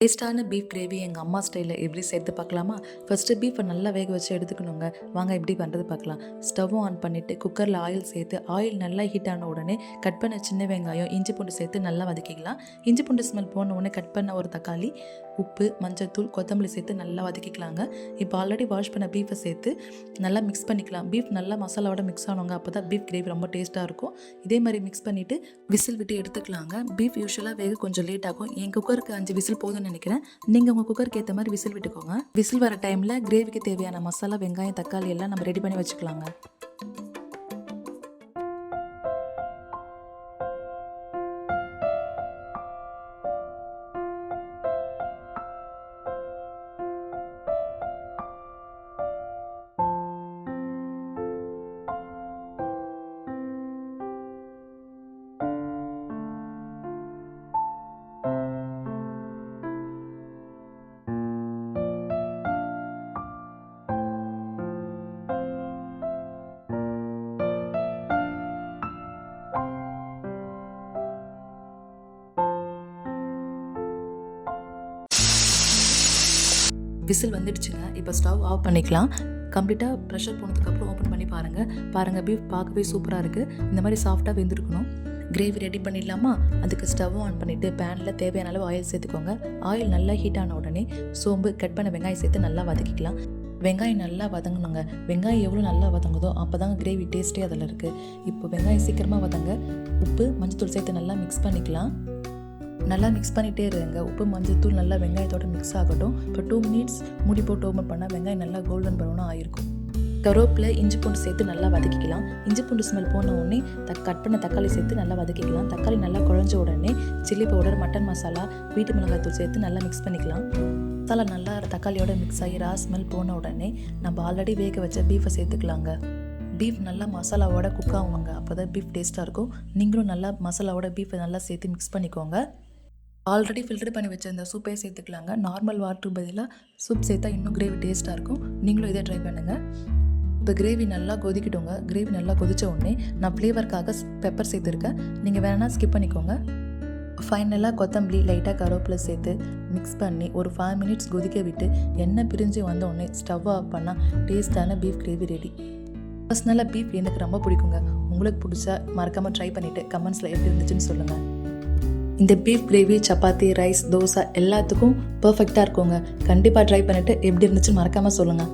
டேஸ்டான beef gravy எங்கள் அம்மா ஸ்டைலில் எப்படி சேர்த்து பார்க்கலாமா? ஃபஸ்ட்டு பீஃபை நல்லா வேக வச்சு எடுத்துக்கணுங்க. வாங்க எப்படி பண்ணுறது பார்க்கலாம். ஸ்டவ்வும் ஆன் பண்ணிவிட்டு குக்கரில் ஆயில் சேர்த்து ஆயில் நல்லா ஹீட் ஆன உடனே கட் பண்ண சின்ன வெங்காயம், இஞ்சி பூண்டு சேர்த்து நல்லா வதக்கிக்கலாம். இஞ்சி பூண்டு ஸ்மெல் போன உடனே கட் பண்ண ஒரு தக்காளி, உப்பு, மஞ்சள்தூள், கொத்தமல்லி சேர்த்து நல்லா வதக்கிக்கலாங்க. இப்போ ஆல்ரெடி வாஷ் பண்ண பீஃபை சேர்த்து நல்லா மிக்ஸ் பண்ணிக்கலாம். பீஃப் நல்லா மசாலாவோட மிக்ஸ் ஆனவங்க, அப்போ தான் பீஃப் கிரேவி ரொம்ப டேஸ்ட்டாக இருக்கும். இதே மாதிரி மிக்ஸ் பண்ணிவிட்டு விசில் விட்டு எடுத்துக்கலாங்க. பீஃப் யூஸ்வலாக வேக கொஞ்சம் லேட் ஆகும். என் குக்கருக்கு 5 விசில் போதும்னு நினைக்கிறேன். நீங்கள் உங்கள் குக்கருக்கு ஏற்ற மாதிரி விசில் விட்டுக்கோங்க. விசில் வர டைமில் கிரேவிக்கு தேவையான மசாலா, வெங்காயம், தக்காளி எல்லாம் நம்ம ரெடி பண்ணி வச்சுக்கலாங்க. விசில் வந்துடுச்சுங்க. இப்போ ஸ்டவ் ஆஃப் பண்ணிக்கலாம். கம்ப்ளீட்டாக ப்ரெஷர் போனதுக்கப்புறம் ஓப்பன் பண்ணி பாருங்கள் பீஃப் பார்க்கவே சூப்பராக இருக்குது. இந்த மாதிரி சாஃப்டாக வெந்திருக்கணும். கிரேவி ரெடி பண்ணிடலாமா? அதுக்கு ஸ்டவ் ஆன் பண்ணிவிட்டு பேனில் தேவையான அளவு ஆயில் சேர்த்துக்கோங்க. ஆயில் நல்லா ஹீட் ஆன உடனே சோம்பு, கட் பண்ண வெங்காயம் சேர்த்து நல்லா வதக்கிக்கலாம். வெங்காயம் நல்லா வதங்கணுங்க. வெங்காயம் எவ்வளோ நல்லா வதங்குதோ அப்போ தாங்க கிரேவி டேஸ்ட்டே அதில் இருக்குது. இப்போ வெங்காயம் சீக்கிரமாக வதங்க. உப்பு, மஞ்சள்தூள் சேர்த்து நல்லா மிக்ஸ் பண்ணிக்கலாம். நல்லா மிக்ஸ் பண்ணிகிட்டே இருங்க. உப்பு, மஞ்சள்தூள் நல்லா வெங்காயத்தோடு மிக்ஸ் ஆகட்டும். இப்போ 2 மினிட்ஸ் மூடி போட்டு ஓப்பன் பண்ணால் வெங்காயம் நல்லா கோல்டன் ப்ரௌனாக ஆகிருக்கும். கருவேப்பிலை, இஞ்சி பூண்டு சேர்த்து நல்லா வதக்கிக்கலாம். இஞ்சி பூண்டு ஸ்மெல் போன உடனே கட் பண்ண தக்காளி சேர்த்து நல்லா வதக்கிக்கலாம். தக்காளி நல்லா குழஞ்ச உடனே சில்லி பவுடர், மட்டன் மசாலா, வீட்டு மிளகாய்த்தூள் சேர்த்து நல்லா மிக்ஸ் பண்ணிக்கலாம். மசாலா நல்லா தக்காளியோட மிக்ஸ் ஆகி ஸ்மெல் போன உடனே நம்ம ஆல்ரெடி வேக வச்ச பீஃபை சேர்த்துக்கலாங்க. பீஃப் நல்லா மசாலாவோட குக் ஆகுங்க. அப்போ தான் பீஃப் டேஸ்ட்டாக இருக்கும். நீங்களும் நல்லா மசாலாவோட பீஃபை நல்லா சேர்த்து மிக்ஸ் பண்ணிக்கோங்க. ஆல்ரெடி ஃபில்டர் பண்ணி வச்சுருந்த சூப்பே சேர்த்துக்கலாங்க. நார்மல் வாட்டர் பதிலாக சூப் சேர்த்தா இன்னும் கிரேவி டேஸ்ட்டாக இருக்கும். நீங்களும் இதே ட்ரை பண்ணுங்கள். இப்போ கிரேவி நல்லா கொதிக்கிட்டோங்க. கிரேவி நல்லா கொதித்த உடனே நான் ஃப்ளேவருக்காக பெப்பர் சேர்த்துருக்கேன். நீங்கள் வேணா ஸ்கிப் பண்ணிக்கோங்க. ஃபைனலாக கொத்தமல்லி, லைட்டாக கருவேப்பிலை சேர்த்து மிக்ஸ் பண்ணி ஒரு 5 மினிட்ஸ் கொதிக்க விட்டு எண்ணெய் பிரிஞ்சு வந்த உடனே ஸ்டவ் ஆஃப் பண்ணால் டேஸ்ட்டான பீஃப் கிரேவி ரெடி. பர்சனலாக பீஃப் எனக்கு ரொம்ப பிடிக்குங்க. உங்களுக்கு பிடிச்சா மறக்காமல் ட்ரை பண்ணிவிட்டு கமெண்ட்ஸில் எப்படி இருந்துச்சுன்னு சொல்லுங்கள். இந்த beef gravy chapati, rice, dosa எல்லாத்துக்கும் பர்ஃபெக்டாக இருக்குங்க. கண்டிப்பாக ட்ரை பண்ணிவிட்டு எப்படி இருந்துச்சுன்னு மறக்காமல் சொல்லுங்கள்.